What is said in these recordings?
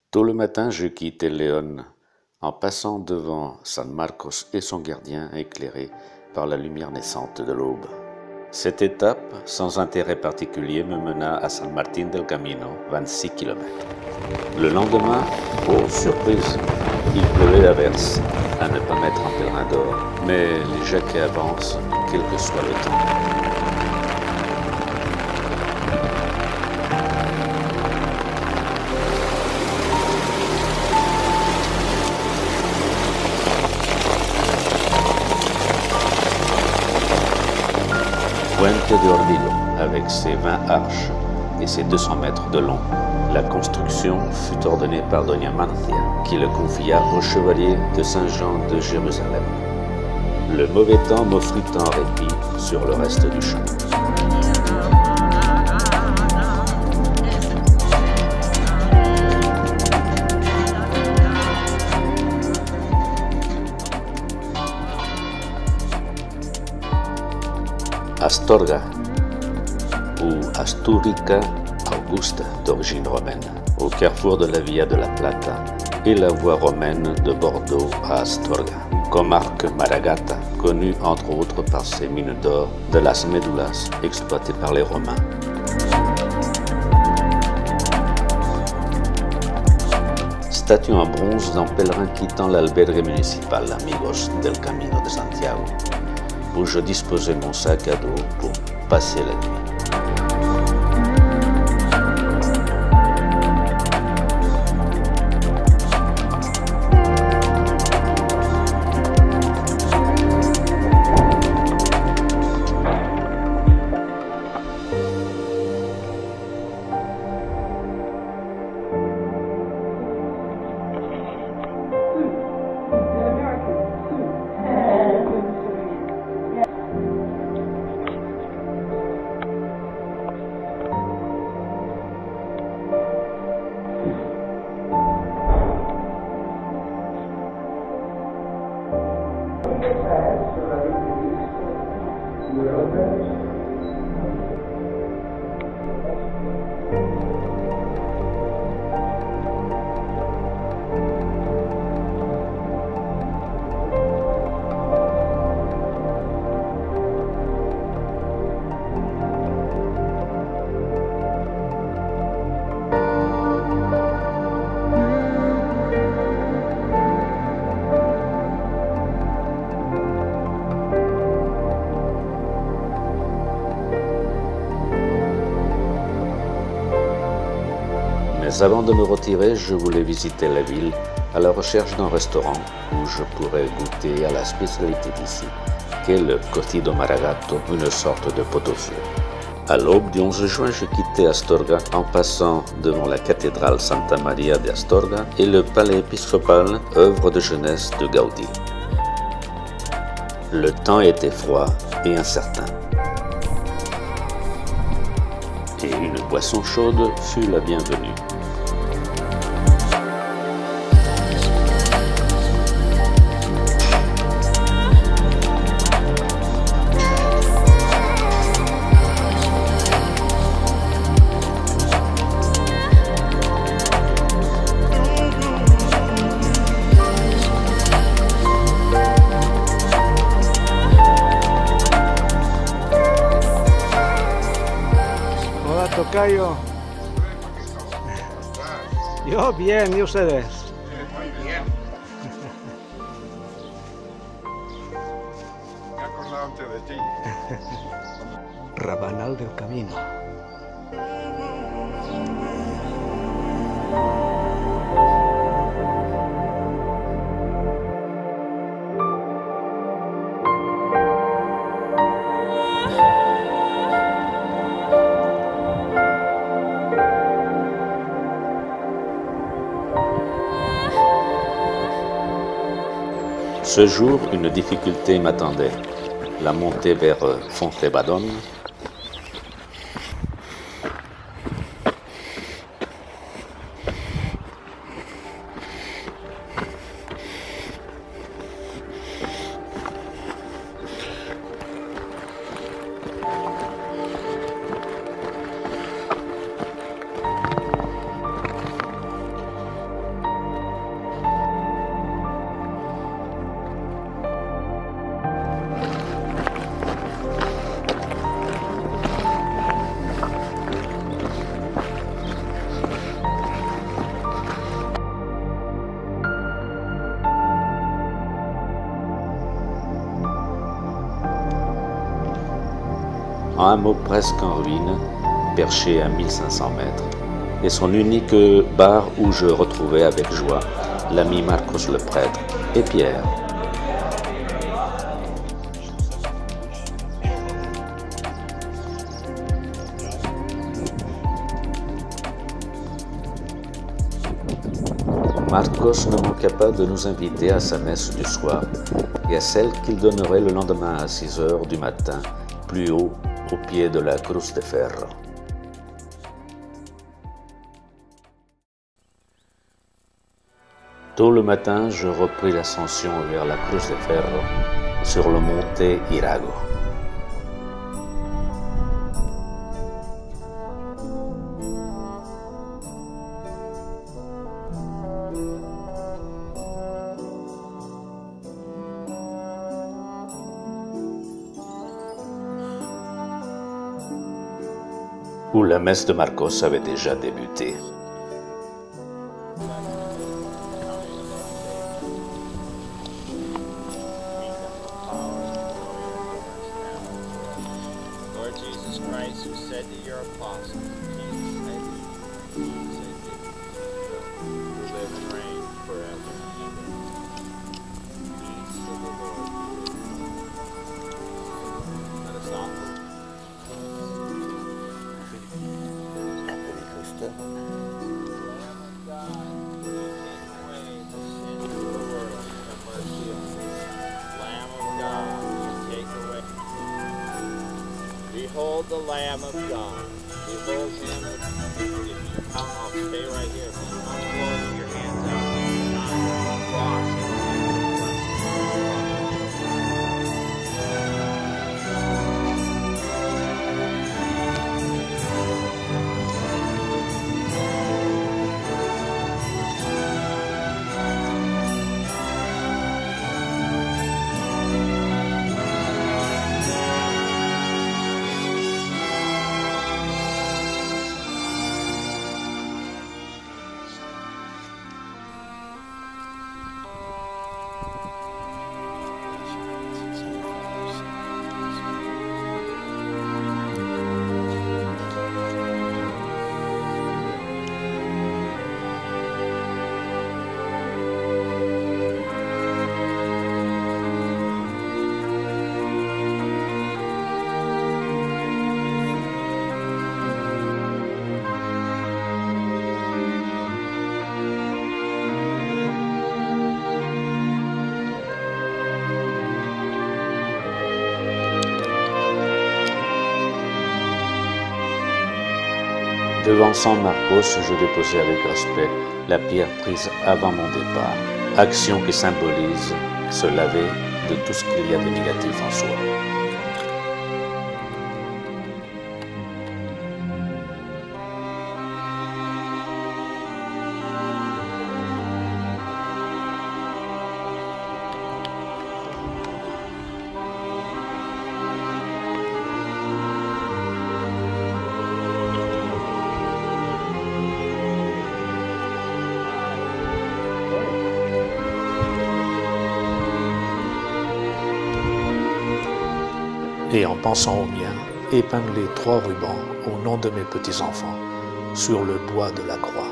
Tôt le matin, je quittais León en passant devant San Marcos et son gardien éclairé par la lumière naissante de l'aube. Cette étape, sans intérêt particulier, me mena à San Martín del Camino, 26 km. Le lendemain, oh surprise, il pleuvait à verse, à ne pas mettre en pèlerin d'or, mais les jaquets avancent, quel que soit le temps. Puente de Ordillo, avec ses 20 arches et ses 200 mètres de long. La construction fut ordonnée par Doña Marcia, qui le confia au chevalier de Saint-Jean de Jérusalem. Le mauvais temps m'offrit un répit sur le reste du chemin. Astorga, ou Astúrica Augusta d'origine romaine, au carrefour de la Via de la Plata et la voie romaine de Bordeaux à Astorga, comarque Maragata, connue entre autres par ses mines d'or de las Médulas exploitées par les Romains. Statue en bronze d'un pèlerin quittant l'albergue municipal Amigos del Camino de Santiago, où je disposais mon sac à dos pour passer la nuit. Mais avant de me retirer, je voulais visiter la ville à la recherche d'un restaurant où je pourrais goûter à la spécialité d'ici, qu'est le cocido maragato, une sorte de pot-au-feu. À l'aube du 11 juin, je quittais Astorga en passant devant la cathédrale Santa Maria de Astorga et le palais épiscopal, œuvre de jeunesse de Gaudí. Le temps était froid et incertain. Et une boisson chaude fut la bienvenue. Tocayo. Yo bien, ¿y ustedes? Muy bien. Me he acordado antes de ti. Rabanal del Camino. Ce jour, une difficulté m'attendait, la montée vers Fontebadón. un hameau presque en ruine, perché à 1500 mètres, et son unique bar où je retrouvais avec joie l'ami Marcos le prêtre et Pierre. Marcos ne manqua pas de nous inviter à sa messe du soir et à celle qu'il donnerait le lendemain à 6 heures du matin, plus haut, au pied de la Cruz de Ferro. Tôt le matin, je repris l'ascension vers la Cruz de Ferro sur le monte Irago. Où la messe de Marcos avait déjà débuté. Lord Jesus Christ, who said to your apostles, Jesus said to you, who live and reign forever and ever. Peace of the Lord be with you. Let us offer. Behold the Lamb of God. Behold him. If you come, I'll stay right here. If you come forward with your hands out, on the cross. Devant San Marcos, je déposais avec respect la pierre prise avant mon départ, action qui symbolise se laver de tout ce qu'il y a de négatif en soi. Et en pensant au mien, épingler 3 rubans au nom de mes petits-enfants sur le bois de la croix.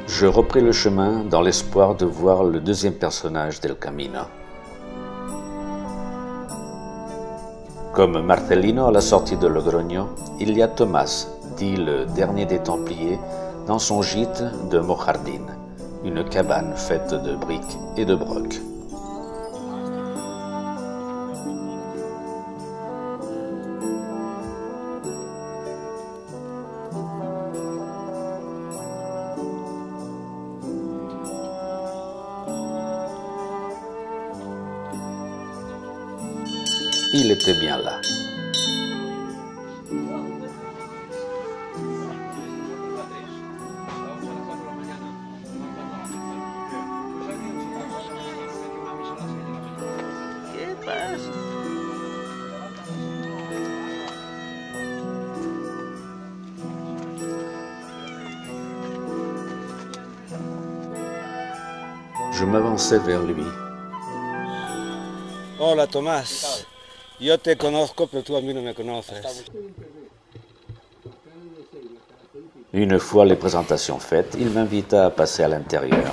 Je repris le chemin dans l'espoir de voir le deuxième personnage del Camino. Comme Marcelino à la sortie de Logroño, il y a Thomas, dit le dernier des Templiers, dans son gîte de Mojardin, une cabane faite de briques et de brocs. il était bien là. Je m'avançais vers lui. Hola, Tomás. Yo te conozco, pero tú a mí no me conoces. Une fois les présentations faites, il m'invita à passer à l'intérieur.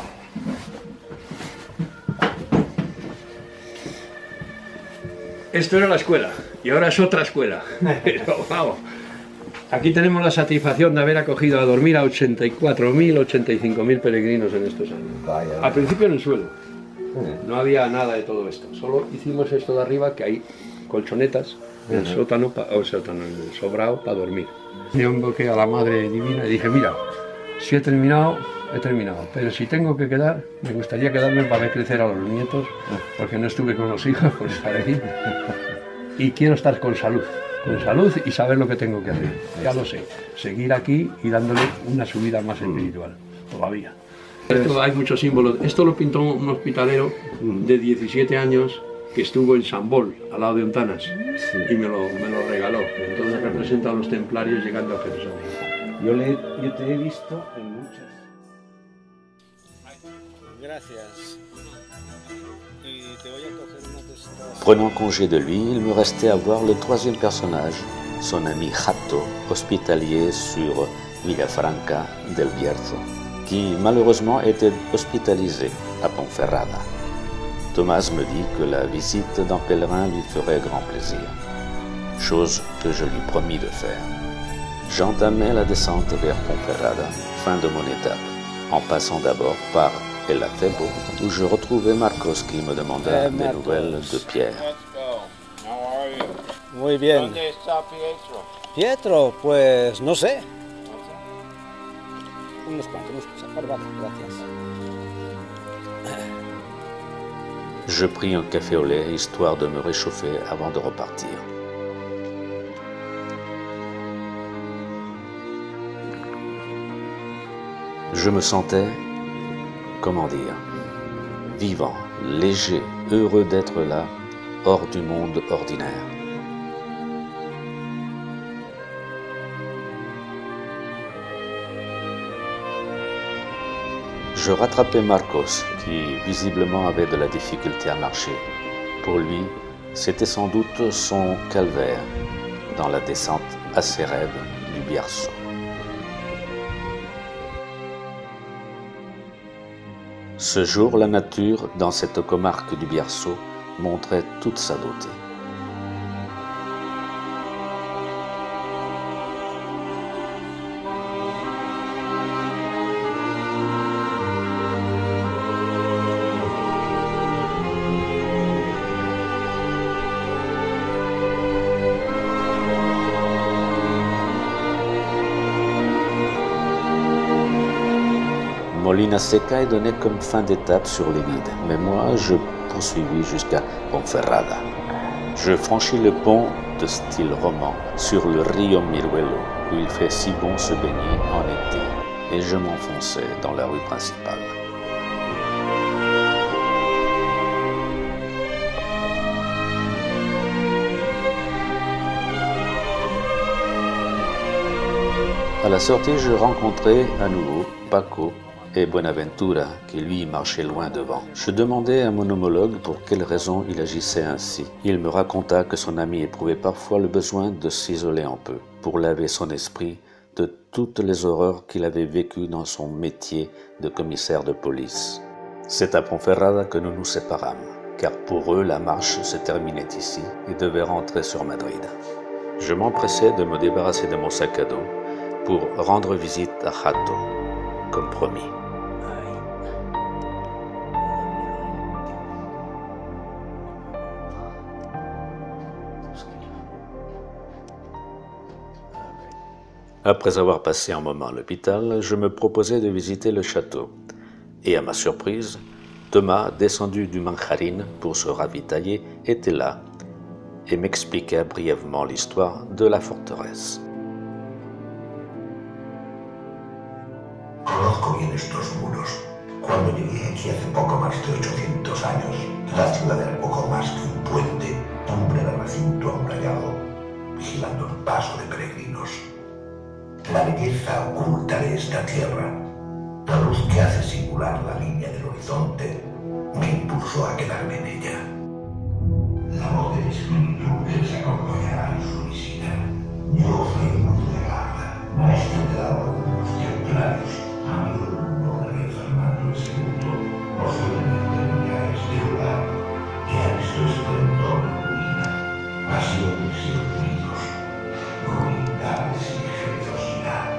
Esto era la escuela y ahora es otra escuela. Pero, vamos, aquí tenemos la satisfacción de haber acogido a dormir a 84.000, 85.000 peregrinos en estos años. Al principio en el suelo, no había nada de todo esto. Solo hicimos esto de arriba, que hay colchonetas en el sótano, en el sobrado para dormir. Yo invoqué a la Madre Divina y dije, mira, si he terminado, pero si tengo que quedar, me gustaría quedarme para ver crecer a los nietos, porque no estuve con los hijos por estar aquí, y quiero estar con salud y saber lo que tengo que hacer. Ya lo sé, seguir aquí y dándole una subida más espiritual, todavía. Esto hay muchos símbolos. Esto lo pintó un hospitalero de 17 años que estuvo en San Bol, al lado de Ontanas, y me lo regaló. Entonces representa a los templarios llegando a Jerusalén. Yo te he visto en muchas. Gracias. Y te voy a coger una de estas. Prenant congé de lui, il me restait à voir le troisième personnage, son ami Jato, hospitalier sur Villafranca del Bierzo, qui malheureusement était hospitalisé à Ponferrada. Thomas me dit que la visite d'un pèlerin lui ferait grand plaisir, chose que je lui promis de faire. J'entamai la descente vers Ponferrada, fin de mon étape, en passant d'abord par El Acebo, où je retrouvais Marcos qui me demandait des Marcos. nouvelles de Pierre. Let's go. How are you? Muy bien. ¿Dónde está Pietro? Pietro, pues no sé. Unos cuantos. Vale, gracias. Je pris un café au lait histoire de me réchauffer avant de repartir. Je me sentais, comment dire, vivant, léger, heureux d'être là, hors du monde ordinaire. Je rattrapais Marcos, qui visiblement avait de la difficulté à marcher. Pour lui, c'était sans doute son calvaire dans la descente assez raide du Bierzo. Ce jour, la nature, dans cette comarque du Bierzo, montrait toute sa beauté. Molina Seca est donné comme fin d'étape sur les guides, mais moi je poursuivis jusqu'à Ponferrada. Je franchis le pont de style roman sur le Rio Miruelo, où il fait si bon se baigner en été, et je m'enfonçais dans la rue principale. À la sortie, je rencontrai à nouveau Paco et Buenaventura, qui lui marchait loin devant. Je demandai à mon homologue pour quelle raison il agissait ainsi. Il me raconta que son ami éprouvait parfois le besoin de s'isoler un peu, pour laver son esprit de toutes les horreurs qu'il avait vécues dans son métier de commissaire de police. C'est à Ponferrada que nous nous séparâmes, car pour eux la marche se terminait ici et devait rentrer sur Madrid. Je m'empressai de me débarrasser de mon sac à dos pour rendre visite à Jato, comme promis. Après avoir passé un moment à l'hôpital, je me proposais de visiter le château. Et à ma surprise, Thomas, descendu du Manjarín pour se ravitailler, était là. et m'expliqua brièvement l'histoire de la forteresse. Conozco bien estos muros. Cuando llegué aquí hace poco más de 800 años, la ciudad era poco más que un puente, un breve recinto amurallado, vigilando el paso de peregrinos. La belleza oculta de esta tierra, la luz que hace singular la línea del horizonte, me impulsó a quedarme en ella. La voz del espíritu les acompañará en su visita. Yo soy Mundo de Garda, maestro de la orden de los templarios, amigo del mundo del rey Fernando II, posiblemente millares de lugar, que han visto esplendor y ruina, pasiones y olvidos, ruindades y generosidad.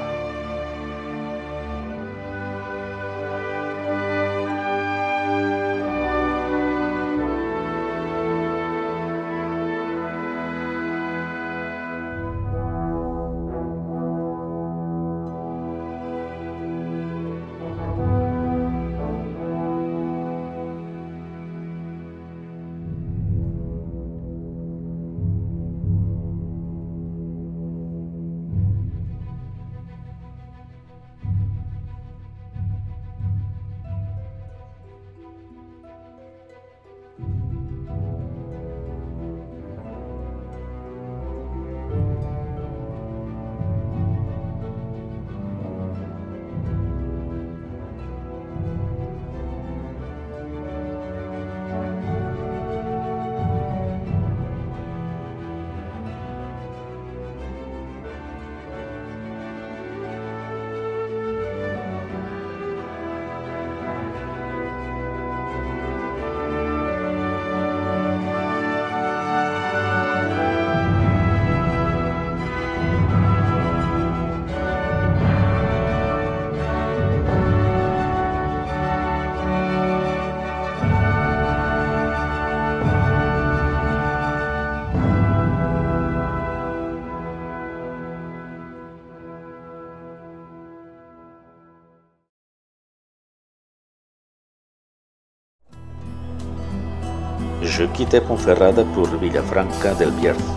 Je quittai Ponferrada pour Villafranca del Bierzo,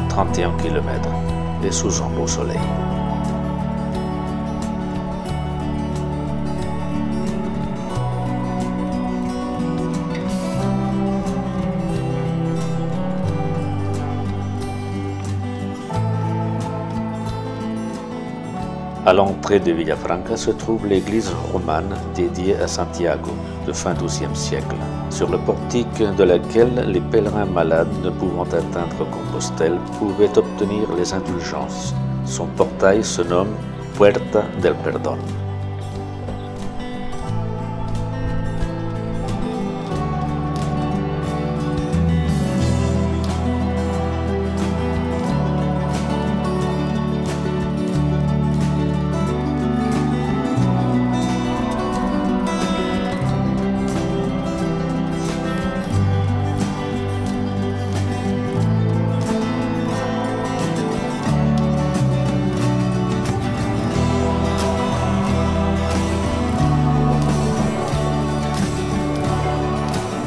31 km, et sous un beau soleil. À l'entrée de Villafranca se trouve l'église romane dédiée à Santiago de fin XIIe siècle, sur le portique de laquelle les pèlerins malades ne pouvant atteindre Compostelle pouvaient obtenir les indulgences. Son portail se nomme Puerta del Perdón.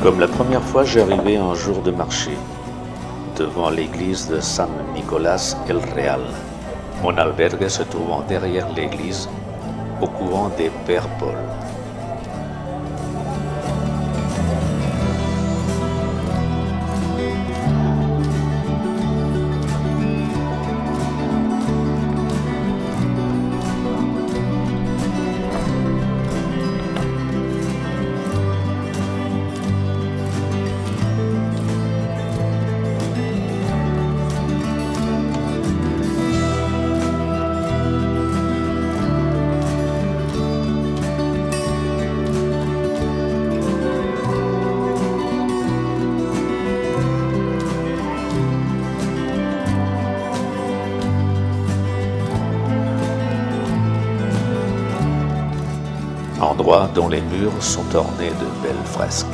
Comme la première fois, j'arrivais un jour de marché, devant l'église de San Nicolás el Real. Mon albergue se trouvant derrière l'église, au couvent des Pères Paul. Endroit dont les murs sont ornés de belles fresques.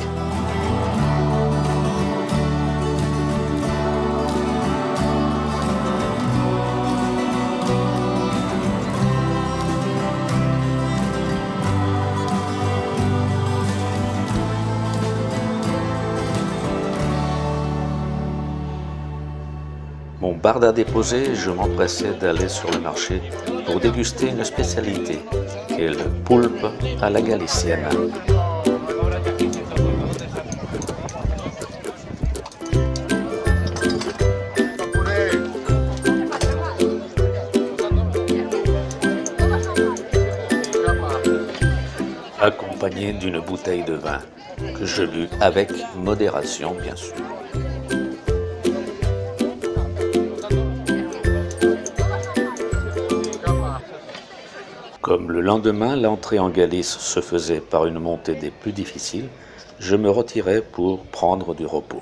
Mon barda déposé, je m'empressais d'aller sur le marché pour déguster une spécialité, qui est le poulpe à la galicienne. Accompagné d'une bouteille de vin que je lus avec modération, bien sûr. Comme le lendemain, l'entrée en Galice se faisait par une montée des plus difficiles, je me retirais pour prendre du repos.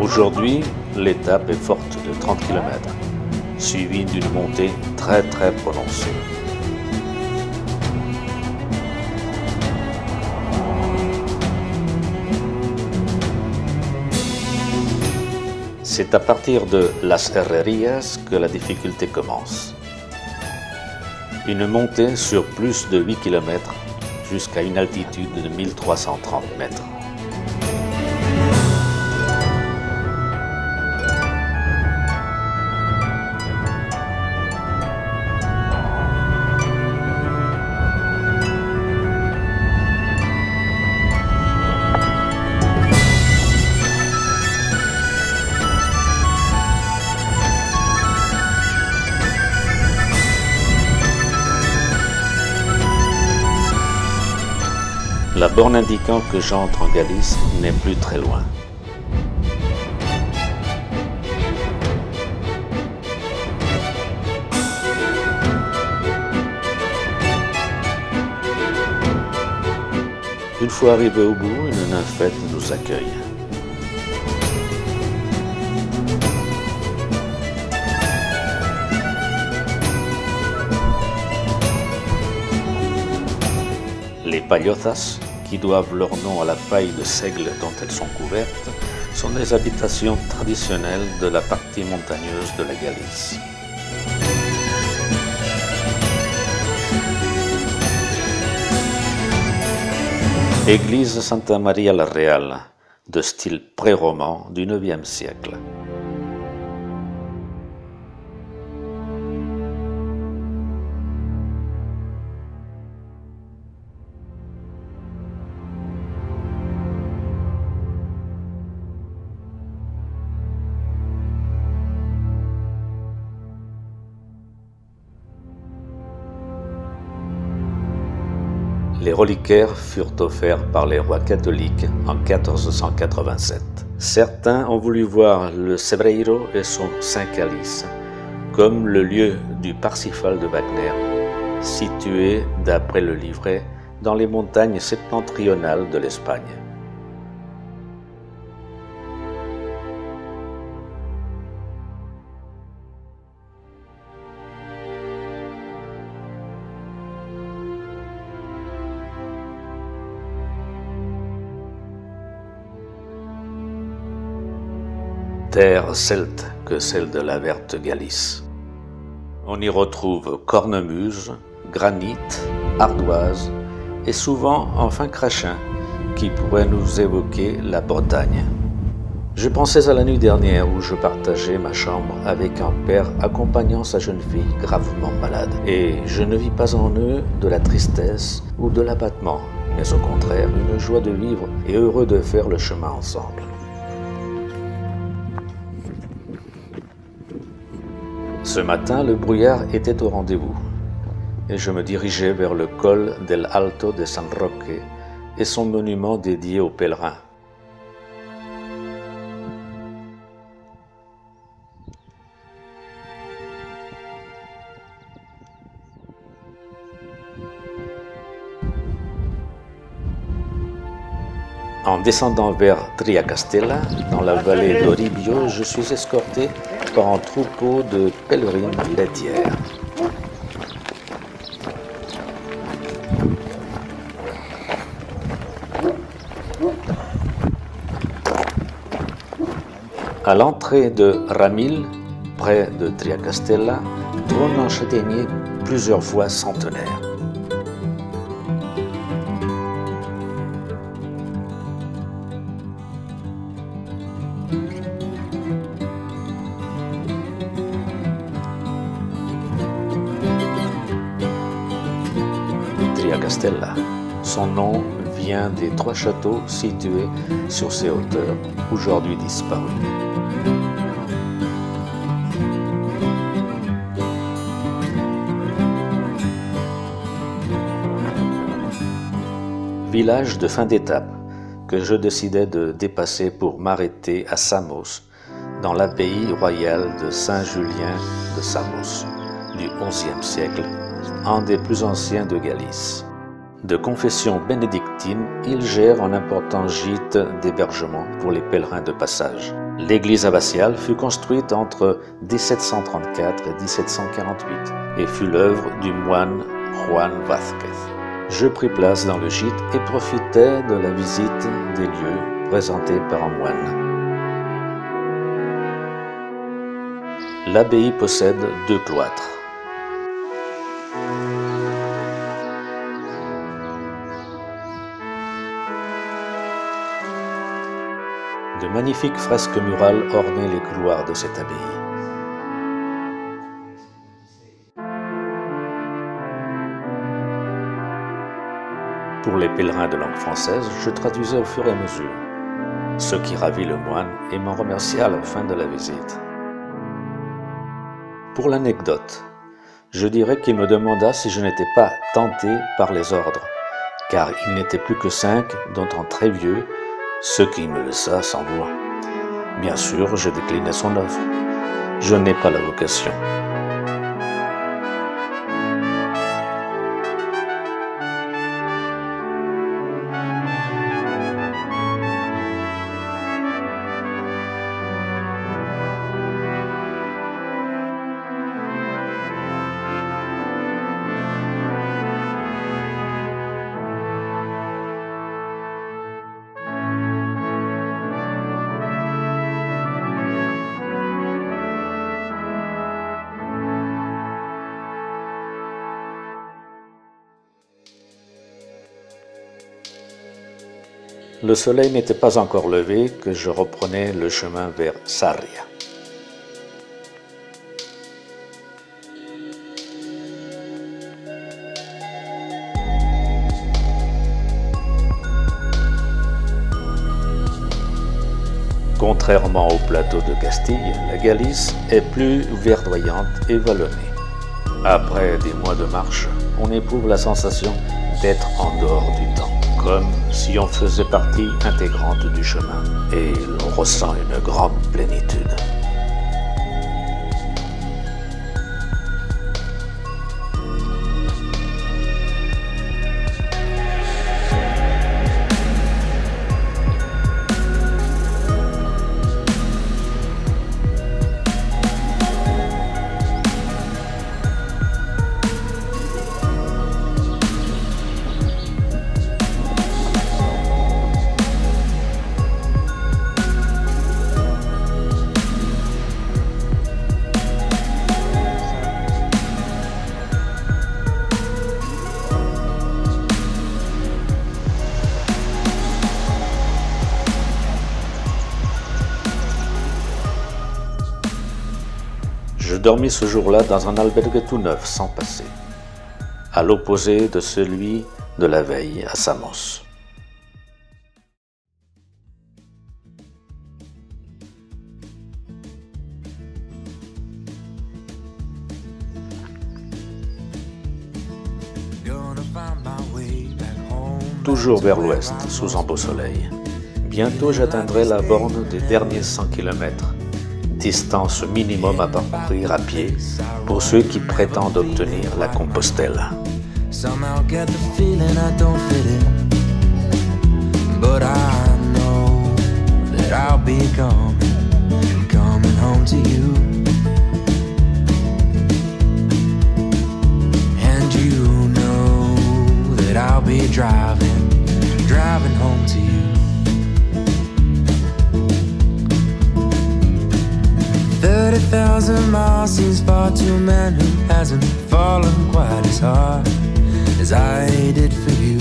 Aujourd'hui, l'étape est forte de 30 km, suivie d'une montée très prononcée. C'est à partir de Las Herrerías que la difficulté commence. Une montée sur plus de 8 km jusqu'à une altitude de 1330 mètres. La borne indiquant que j'entre en Galice n'est plus très loin. Une fois arrivé au bout, une nymphette nous accueille. Les paillotas, qui doivent leur nom à la paille de seigle dont elles sont couvertes, sont des habitations traditionnelles de la partie montagneuse de la Galice. Église Santa Maria la Real, de style pré-roman du IXe siècle. Les reliquaires furent offerts par les rois catholiques en 1487. Certains ont voulu voir le Cebreiro et son Saint-Calice, comme le lieu du Parsifal de Wagner, situé, d'après le livret, dans les montagnes septentrionales de l'Espagne. Terre celte que celle de la verte Galice. On y retrouve cornemuse, granit, ardoise et souvent en fin crachin qui pourrait nous évoquer la Bretagne. Je pensais à la nuit dernière où je partageais ma chambre avec un père accompagnant sa jeune fille gravement malade. Et je ne vis pas en eux de la tristesse ou de l'abattement, mais au contraire une joie de vivre et heureux de faire le chemin ensemble. Ce matin, le brouillard était au rendez-vous et je me dirigeais vers le col del Alto de San Roque et son monument dédié aux pèlerins. En descendant vers Triacastela, dans la vallée d'Oribio, je suis escorté par un troupeau de pèlerines laitières. À l'entrée de Ramil, près de Triacastella, trône un châtaignier plusieurs fois centenaire. Triacastella. Son nom vient des 3 châteaux situés sur ces hauteurs, aujourd'hui disparus. Village de fin d'étape que je décidai de dépasser pour m'arrêter à Samos, dans l'abbaye royale de Saint-Julien de Samos, du XIe siècle, un des plus anciens de Galice. De confession bénédictine, il gère un important gîte d'hébergement pour les pèlerins de passage. L'église abbatiale fut construite entre 1734 et 1748 et fut l'œuvre du moine Juan Vázquez. Je pris place dans le gîte et profitais de la visite des lieux présentés par un moine. L'abbaye possède 2 cloîtres. De magnifiques fresques murales ornaient les couloirs de cette abbaye. Pour les pèlerins de langue française, je traduisais au fur et à mesure, ce qui ravit le moine et m'en remercia à la fin de la visite. Pour l'anecdote, je dirais qu'il me demanda si je n'étais pas tenté par les ordres, car il n'était plus que 5, dont un très vieux, ce qui me laissa sans voix. Bien sûr, je déclinai son offre. Je n'ai pas la vocation. Le soleil n'était pas encore levé que je reprenais le chemin vers Sarria. Contrairement au plateau de Castille, la Galice est plus verdoyante et vallonnée. Après des mois de marche, on éprouve la sensation d'être en dehors du temps, comme si on faisait partie intégrante du chemin, et l'on ressent une grande plénitude. Je dormis ce jour-là dans un albergue tout neuf, sans passer, à l'opposé de celui de la veille à Samos. Toujours vers l'ouest, sous un beau soleil. Bientôt j'atteindrai la borne des derniers 100 km. Distance minimum à parcourir à pied pour ceux qui prétendent obtenir la Compostelle. But 1,000 miles seems far to a man who hasn't fallen quite as hard as I did for you.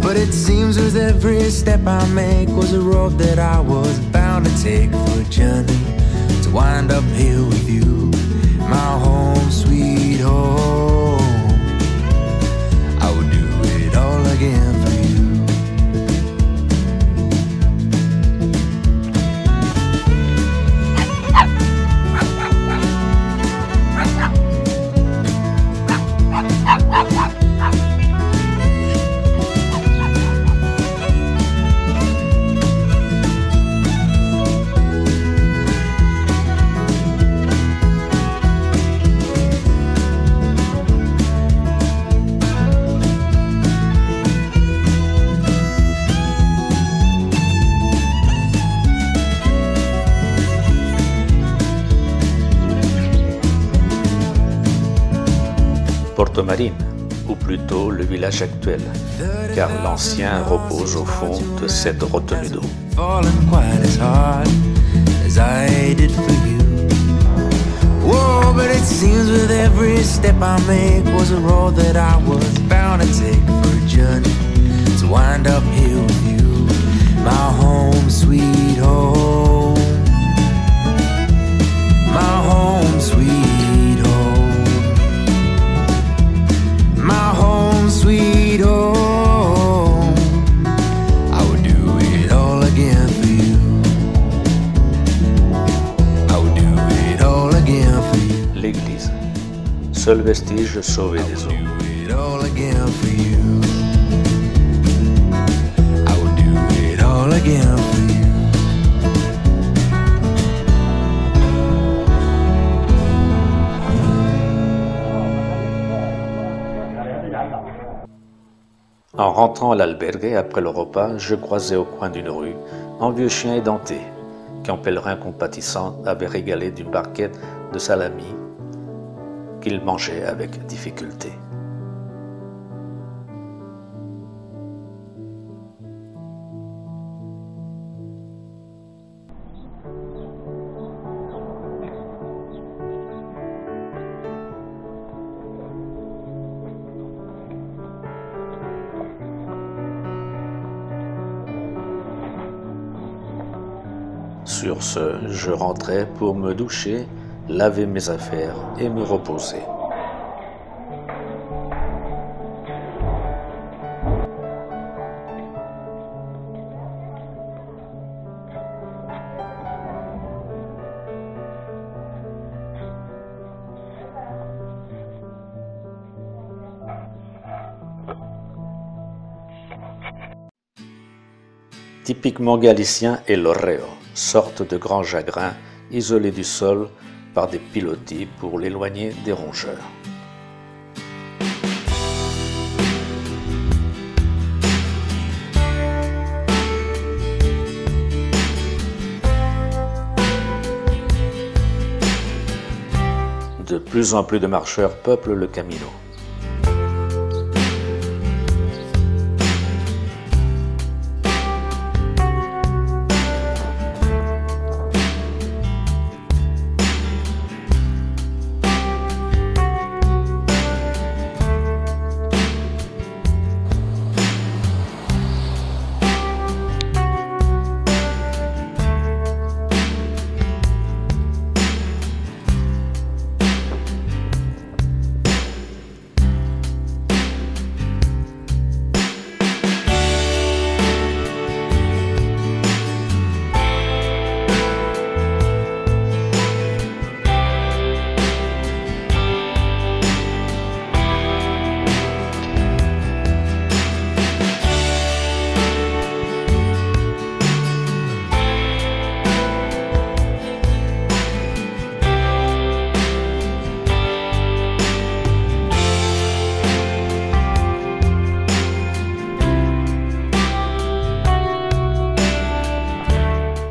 But it seems with every step I make was a road that I was bound to take for a journey to wind up here with you, my home, sweet home. I would do it all again for you. Porto Marine, ou plutôt le village actuel, car l'ancien repose au fond de cette retenue d'eau. Whoa, but it seems with every step I make was a road that I was bound to take for a journey to wind up here with you, my home, sweet home, my home, sweet home, my home, sweet home. I would do it all again for you. I would do it all again for you. L'église, seul vestige sauvé des eaux. Do it all again for you. I would do it all again for you. En rentrant à l'albergue après le repas, je croisais au coin d'une rue un vieux chien édenté qu'un pèlerin compatissant avait régalé d'une barquette de salami qu'il mangeait avec difficulté. Sur ce, je rentrais pour me doucher, laver mes affaires et me reposer. Typiquement galicien est l'orreo, sorte de grand jagrin isolé du sol par des pilotis pour l'éloigner des rongeurs. De plus en plus de marcheurs peuplent le Camino.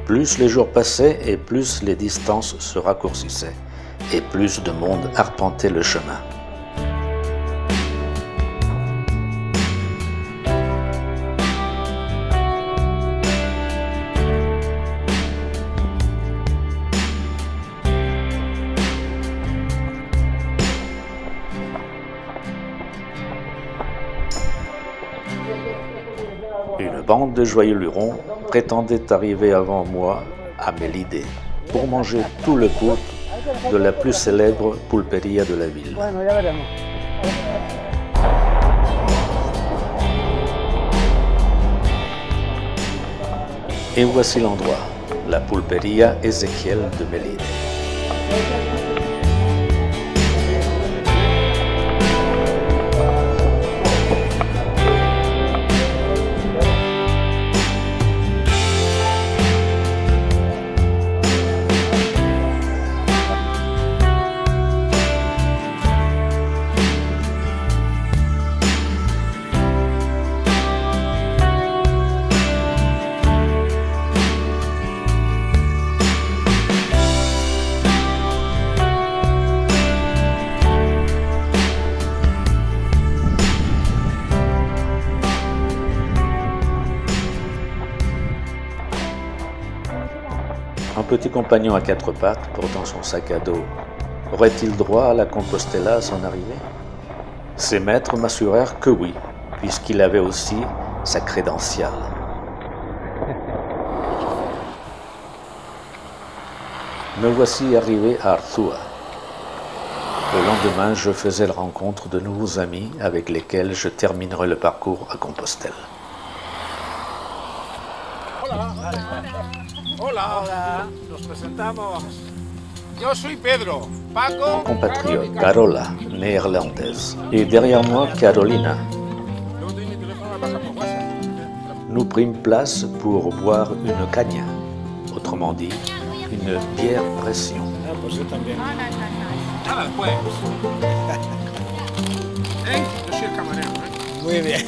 Plus les jours passaient et plus les distances se raccourcissaient, et plus de monde arpentait le chemin. bande de joyeux lurons prétendait arriver avant moi à Mélide pour manger tout le poulpe de la plus célèbre pulperia de la ville. Et voici l'endroit, la pulperia Ézéchiel de Mélide. Un petit compagnon à quatre pattes, portant son sac à dos, aurait-il droit à la Compostela à son arrivée? Ses maîtres m'assurèrent que oui, puisqu'il avait aussi sa crédentiale. Me voici arrivé à Arzúa. Le lendemain, je faisais la rencontre de nouveaux amis avec lesquels je terminerai le parcours à Compostelle. Hola, nos presentamos. Yo soy Pedro, Paco. Mon compatriote, Carola, néerlandaise, et derrière moi, Carolina. Nous prîmes place pour boire une caña, autrement dit, une bière pression. Nada después. Yo soy el camarero, Muy bien.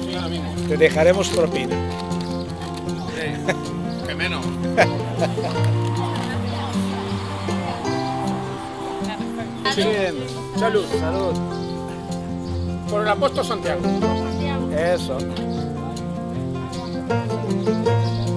Soy ahora mismo. Te dejaremos propina. Que menos. Bien. Salud. Salud. Por el apóstol Santiago. Eso.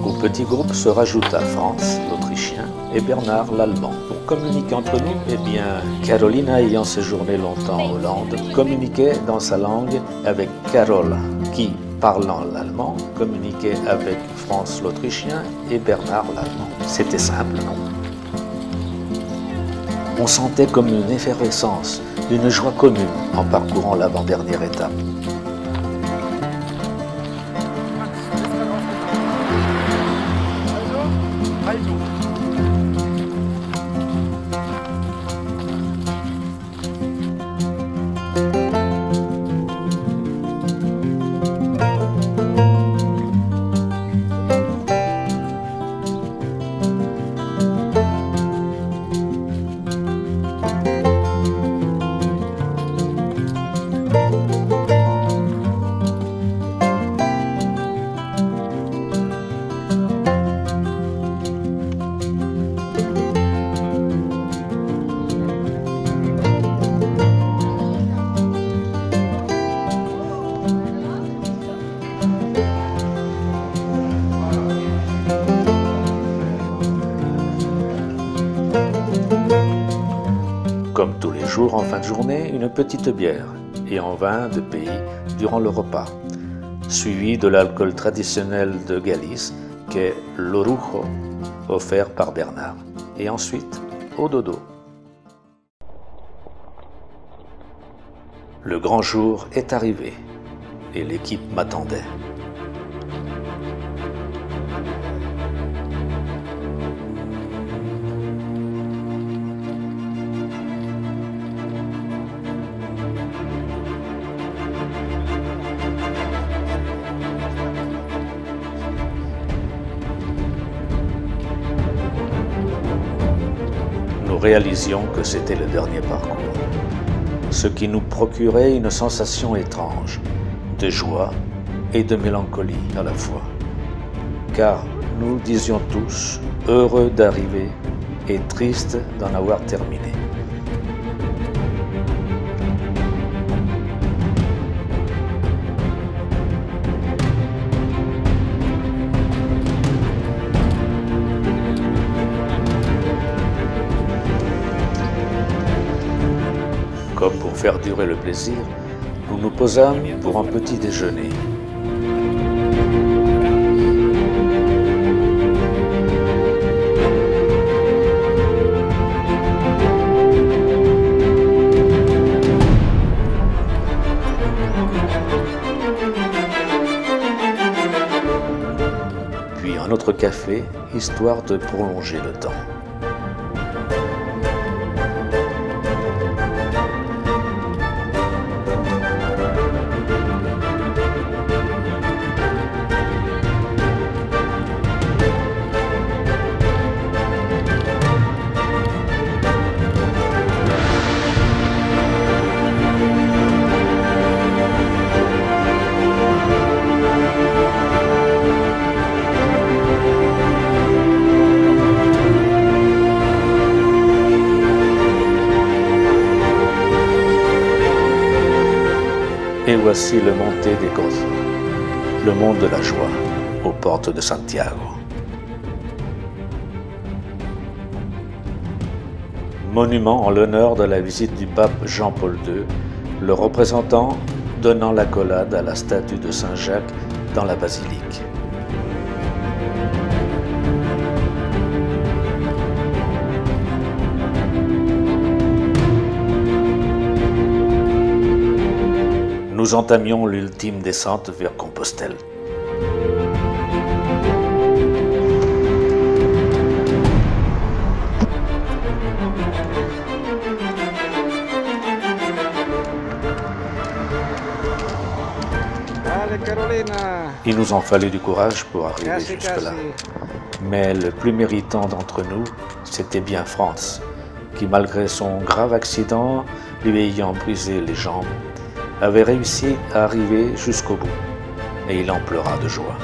Au petit groupe se rajouta Franz, l'Autrichien, et Bernard, l'Allemand. Pour communiquer entre nous, eh bien, Carolina, ayant séjourné longtemps en Hollande, communiquait dans sa langue avec Carole, qui, parlant l'allemand, communiquait avec Franz, l'Autrichien, et Bernard, l'Allemand. C'était simple, non? On sentait comme une effervescence, une joie commune en parcourant l'avant-dernière étape. Comme tous les jours en fin de journée, une petite bière et un vin de pays durant le repas, suivi de l'alcool traditionnel de Galice qu'est l'orujo, offert par Bernard, et ensuite au dodo. Le grand jour est arrivé et l'équipe m'attendait. Nous réalisions que c'était le dernier parcours, ce qui nous procurait une sensation étrange, de joie et de mélancolie à la fois, car nous disions tous heureux d'arriver et tristes d'en avoir terminé. Comme pour faire durer le plaisir, nous nous posâmes pour un petit déjeuner. Puis un autre café, histoire de prolonger le temps. Et voici le Monte de Gozo, le mont de la joie, aux portes de Santiago. Monument en l'honneur de la visite du pape Jean-Paul II, le représentant donnant l'accolade à la statue de Saint-Jacques dans la basilique. Nous entamions l'ultime descente vers Compostelle. Il nous en fallait du courage pour arriver jusque-là. Mais le plus méritant d'entre nous, c'était bien Franz, qui malgré son grave accident, lui ayant brisé les jambes, avait réussi à arriver jusqu'au bout, et il en pleura de joie.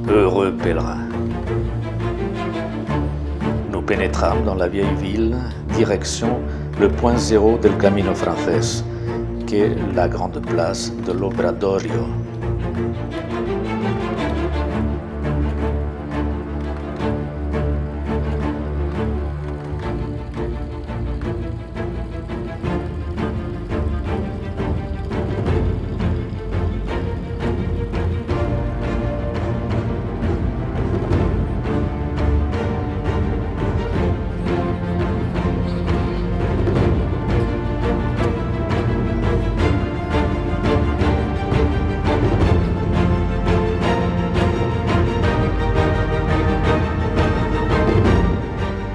Heureux pèlerins. Nous pénétrâmes dans la vieille ville, direction le point zéro del Camino Frances, qu'est la grande place de l'Obradorio.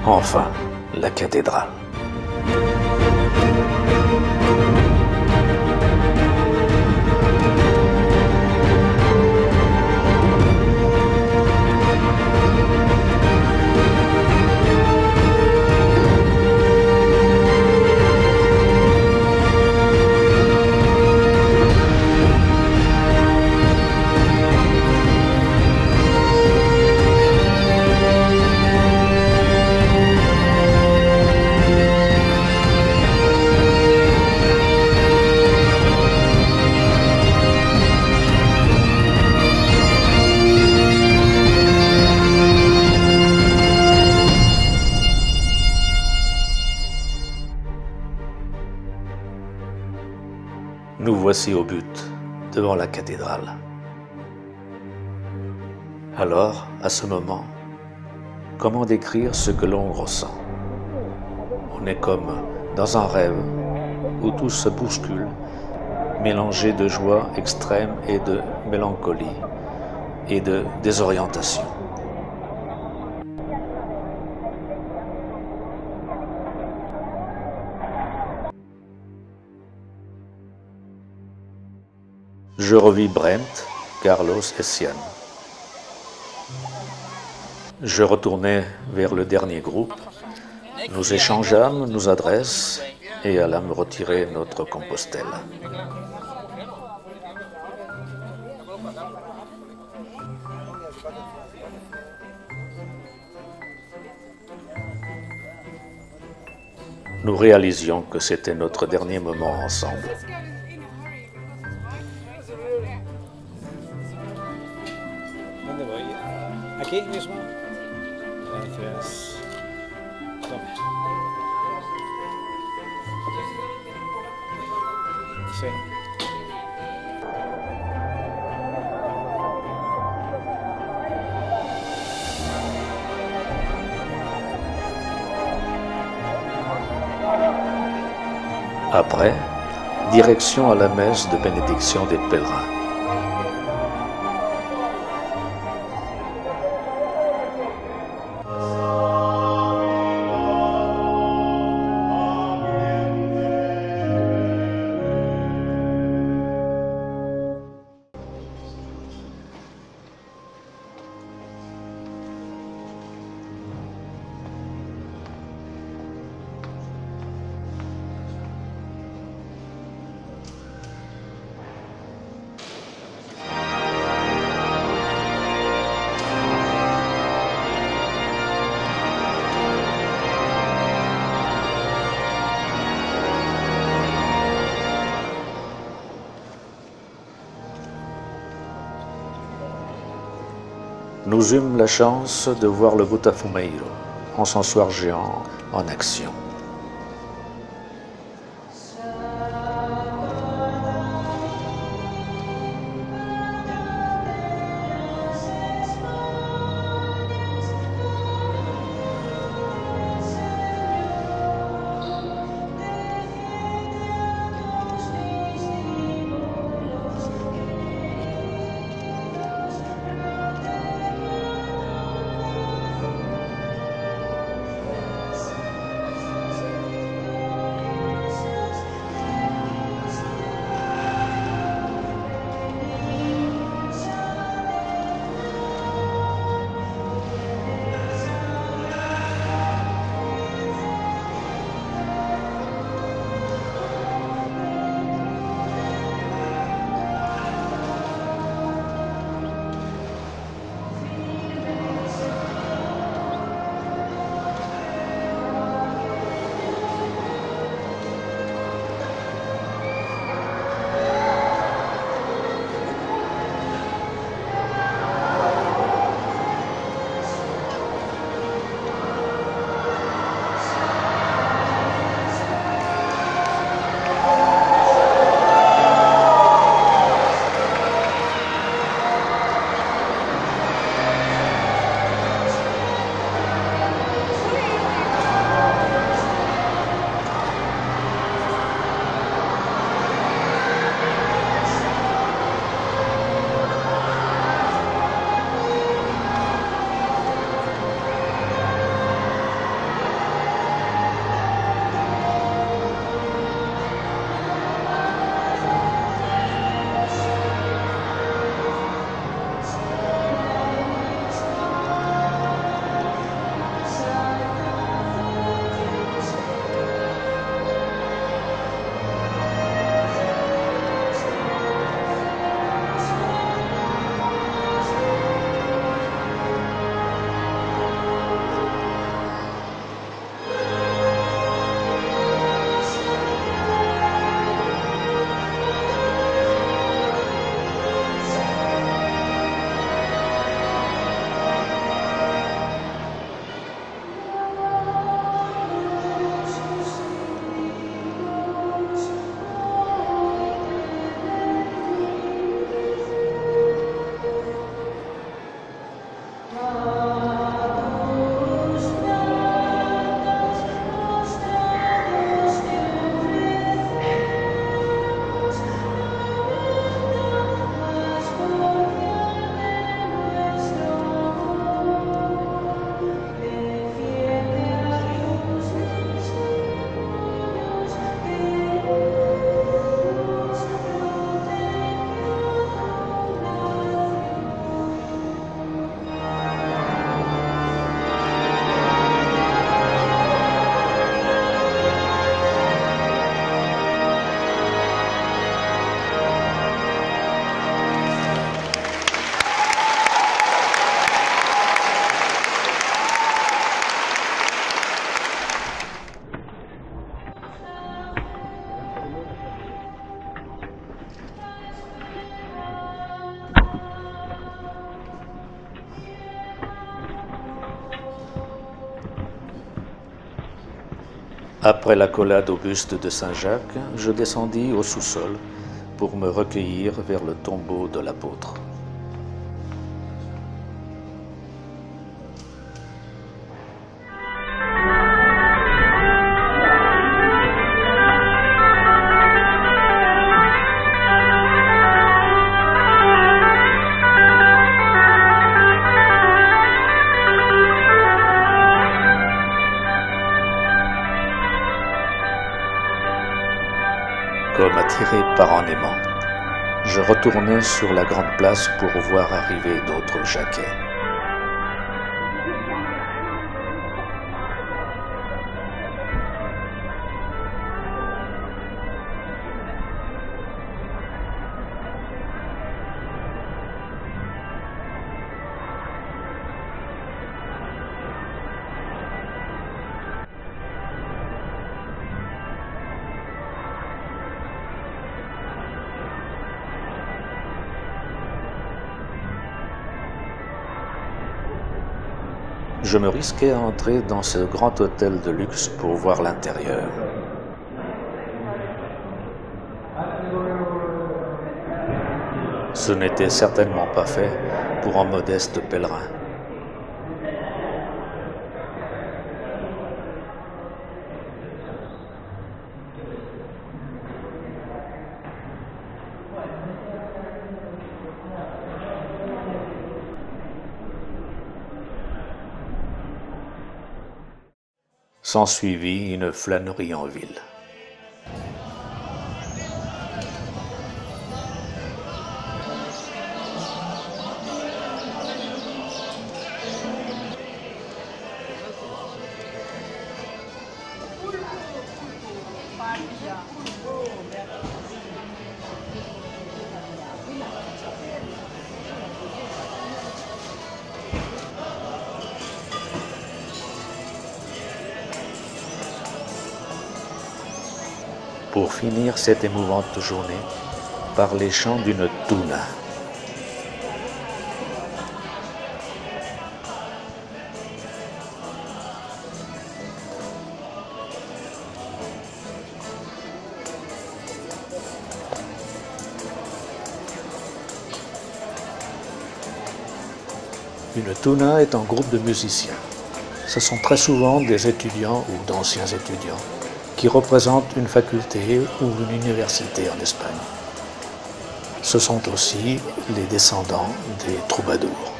Enfin, la cathédrale. Nous voici au but, devant la cathédrale. Alors, à ce moment, comment décrire ce que l'on ressent? On est comme dans un rêve où tout se bouscule, mélangé de joie extrême et de mélancolie et de désorientation. Je revis Brent, Carlos et Sian. Je retournai vers le dernier groupe. Nous échangeâmes nos adresses et allâmes retirer notre Compostelle. nous réalisions que c'était notre dernier moment ensemble. ¿Dónde voy? ¿Aquí mismo? Gracias. Toma. Sí. Après, direction à la messe de bénédiction des pèlerins. Nous eûmes la chance de voir le Botafumeiro, encensoir géant, en action. Après l'accolade au buste de Saint-Jacques, je descendis au sous-sol pour me recueillir vers le tombeau de l'apôtre. Comme attiré par un aimant, je retournai sur la grande place pour voir arriver d'autres Jacquais. Je me risquai à entrer dans ce grand hôtel de luxe pour voir l'intérieur. Ce n'était certainement pas fait pour un modeste pèlerin. S'ensuivit une flânerie en ville. Pour finir cette émouvante journée par les chants d'une touna. Une touna est un groupe de musiciens. Ce sont très souvent des étudiants ou d'anciens étudiants qui représentent une faculté ou une université en Espagne. Ce sont aussi les descendants des troubadours.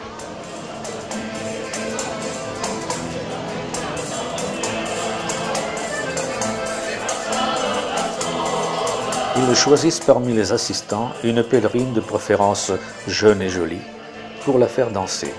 Ils choisissent parmi les assistants une pèlerine de préférence jeune et jolie pour la faire danser.